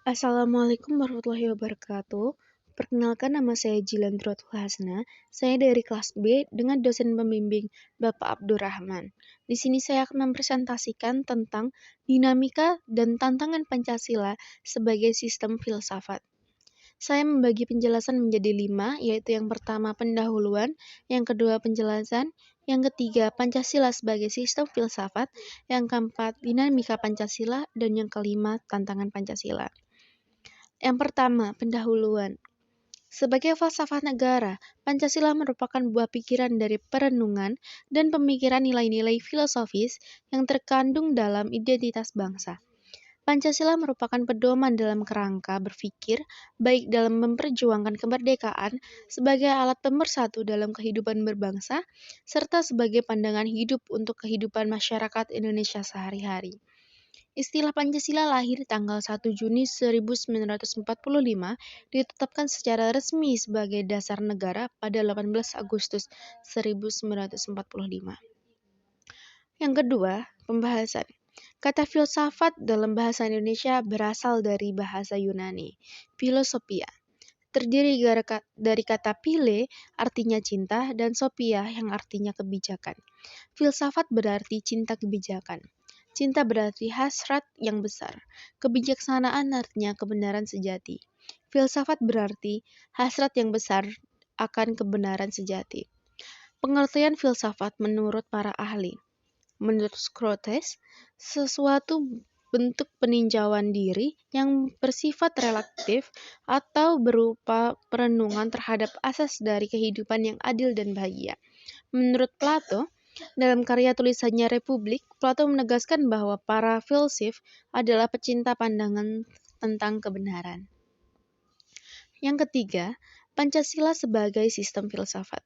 Assalamualaikum warahmatullahi wabarakatuh. Perkenalkan, nama saya Jilan Drotul Hasna. Saya dari kelas B dengan dosen pembimbing Bapak Abdurrahman. Di sini saya akan mempresentasikan tentang dinamika dan tantangan Pancasila sebagai sistem filsafat. Saya membagi penjelasan menjadi 5, yaitu yang pertama pendahuluan, yang kedua penjelasan, yang ketiga Pancasila sebagai sistem filsafat, yang keempat dinamika Pancasila, dan yang kelima tantangan Pancasila. Yang pertama, pendahuluan. Sebagai falsafah negara, Pancasila merupakan buah pikiran dari perenungan dan pemikiran nilai-nilai filosofis yang terkandung dalam identitas bangsa. Pancasila merupakan pedoman dalam kerangka berpikir, baik dalam memperjuangkan kemerdekaan sebagai alat pemersatu dalam kehidupan berbangsa, serta sebagai pandangan hidup untuk kehidupan masyarakat Indonesia sehari-hari. Istilah Pancasila lahir tanggal 1 Juni 1945, ditetapkan secara resmi sebagai dasar negara pada 18 Agustus 1945. Yang kedua, pembahasan. Kata filsafat dalam bahasa Indonesia berasal dari bahasa Yunani, philosophia. Terdiri dari kata phile, artinya cinta, dan sophia yang artinya kebijakan. Filsafat berarti cinta kebijakan. Cinta berarti hasrat yang besar. Kebijaksanaan artinya kebenaran sejati. Filsafat berarti hasrat yang besar akan kebenaran sejati. Pengertian filsafat menurut para ahli. Menurut Scrotes, sesuatu bentuk peninjauan diri yang bersifat relatif atau berupa perenungan terhadap asas dari kehidupan yang adil dan bahagia. Menurut Plato, dalam karya tulisannya Republik, Plato menegaskan bahwa para filsuf adalah pecinta pandangan tentang kebenaran. Yang ketiga, Pancasila sebagai sistem filsafat.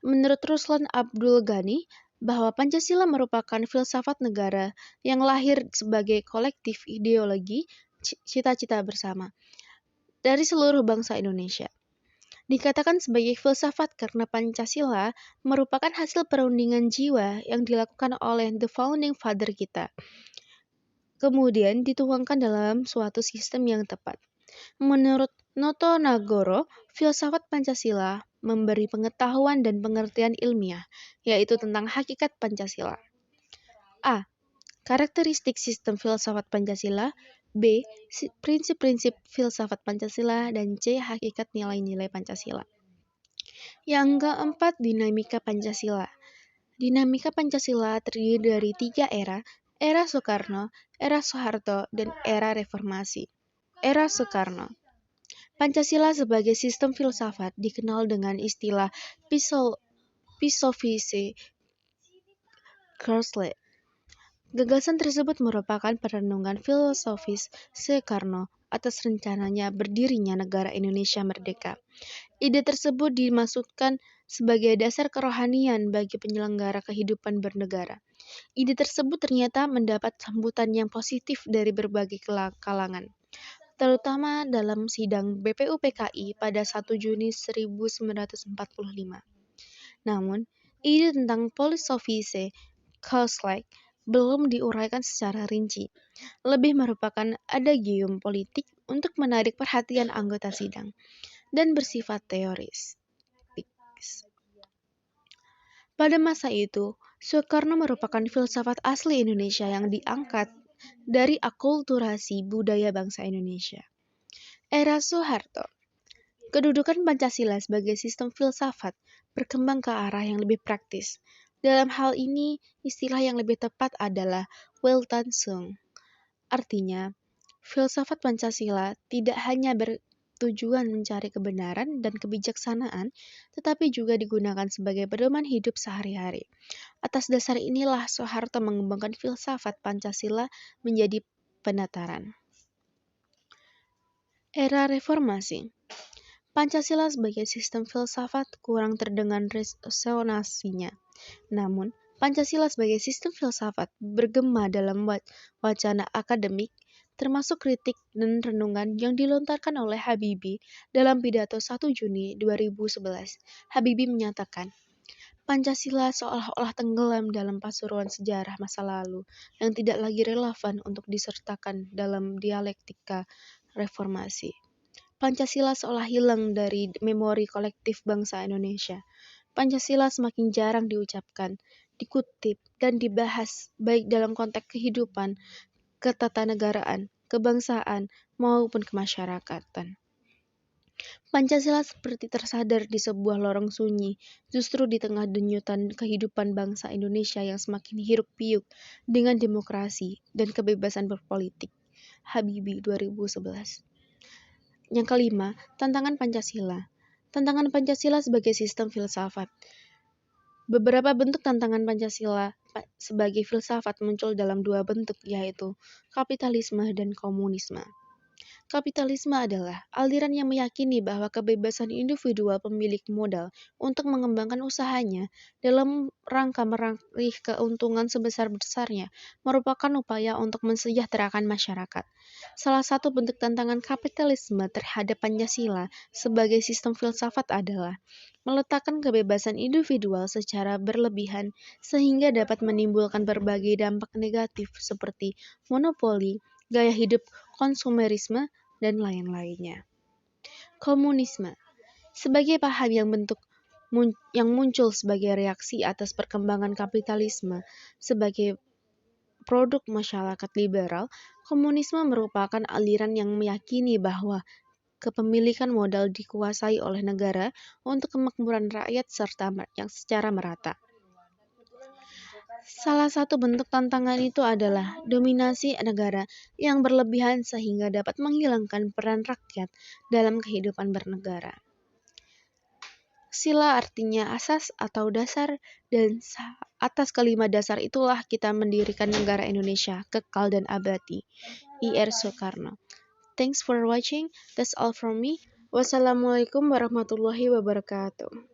Menurut Ruslan Abdul Ghani, bahwa Pancasila merupakan filsafat negara yang lahir sebagai kolektif ideologi cita-cita bersama dari seluruh bangsa Indonesia. Dikatakan sebagai filsafat karena Pancasila merupakan hasil perundingan jiwa yang dilakukan oleh the founding father kita. Kemudian dituangkan dalam suatu sistem yang tepat. Menurut Noto Nagoro, filsafat Pancasila memberi pengetahuan dan pengertian ilmiah, yaitu tentang hakikat Pancasila. A. Karakteristik sistem filsafat Pancasila. B. Prinsip-prinsip filsafat Pancasila. Dan C. Hakikat nilai-nilai Pancasila. Yang keempat, dinamika Pancasila. Dinamika Pancasila terdiri dari 3 era Soekarno, era Soeharto, dan era Reformasi. Era Soekarno. Pancasila sebagai sistem filsafat dikenal dengan istilah Pisovise Kursle. Gagasan tersebut merupakan perenungan filosofis Soekarno atas rencananya berdirinya negara Indonesia merdeka. Ide tersebut dimaksudkan sebagai dasar kerohanian bagi penyelenggara kehidupan bernegara. Ide tersebut ternyata mendapat sambutan yang positif dari berbagai kalangan, terutama dalam sidang BPUPKI pada 1 Juni 1945. Namun, ide tentang Philosophische Keuschle belum diuraikan secara rinci, lebih merupakan adagium politik untuk menarik perhatian anggota sidang, dan bersifat teoris. Pada masa itu, Soekarno merupakan filsafat asli Indonesia yang diangkat dari akulturasi budaya bangsa Indonesia. Era Soeharto. Kedudukan Pancasila sebagai sistem filsafat berkembang ke arah yang lebih praktis. Dalam hal ini, istilah yang lebih tepat adalah Weltanschauung. Artinya, filsafat Pancasila tidak hanya bertujuan mencari kebenaran dan kebijaksanaan, tetapi juga digunakan sebagai pedoman hidup sehari-hari. Atas dasar inilah Soeharto mengembangkan filsafat Pancasila menjadi penataran. Era Reformasi. Pancasila sebagai sistem filsafat kurang terdengar resonansinya. Namun, Pancasila sebagai sistem filsafat bergema dalam wacana akademik, termasuk kritik dan renungan yang dilontarkan oleh Habibie dalam pidato 1 Juni 2011. Habibie menyatakan, Pancasila seolah-olah tenggelam dalam pasuruan sejarah masa lalu yang tidak lagi relevan untuk disertakan dalam dialektika reformasi. Pancasila seolah hilang dari memori kolektif bangsa Indonesia. Pancasila semakin jarang diucapkan, dikutip, dan dibahas baik dalam konteks kehidupan, ketatanegaraan, kebangsaan, maupun kemasyarakatan. Pancasila seperti tersadar di sebuah lorong sunyi, justru di tengah denyutan kehidupan bangsa Indonesia yang semakin hiruk-pikuk dengan demokrasi dan kebebasan berpolitik. Habibie 2011. Yang kelima, tantangan Pancasila. Tantangan Pancasila sebagai sistem filsafat. Beberapa bentuk tantangan Pancasila sebagai filsafat muncul dalam dua bentuk, yaitu kapitalisme dan komunisme. Kapitalisme adalah aliran yang meyakini bahwa kebebasan individual pemilik modal untuk mengembangkan usahanya dalam rangka meraih keuntungan sebesar-besarnya merupakan upaya untuk mensejahterakan masyarakat. Salah satu bentuk tantangan kapitalisme terhadap Pancasila sebagai sistem filsafat adalah meletakkan kebebasan individual secara berlebihan sehingga dapat menimbulkan berbagai dampak negatif seperti monopoli, gaya hidup konsumerisme, dan lain-lainnya. Komunisme sebagai paham yang muncul sebagai reaksi atas perkembangan kapitalisme sebagai produk masyarakat liberal, komunisme merupakan aliran yang meyakini bahwa kepemilikan modal dikuasai oleh negara untuk kemakmuran rakyat yang secara merata. Salah satu bentuk tantangan itu adalah dominasi negara yang berlebihan sehingga dapat menghilangkan peran rakyat dalam kehidupan bernegara. Sila artinya asas atau dasar, dan atas kelima dasar itulah kita mendirikan negara Indonesia kekal dan abadi. I.R. Soekarno. Thanks for watching. That's all from me. Wassalamualaikum warahmatullahi wabarakatuh.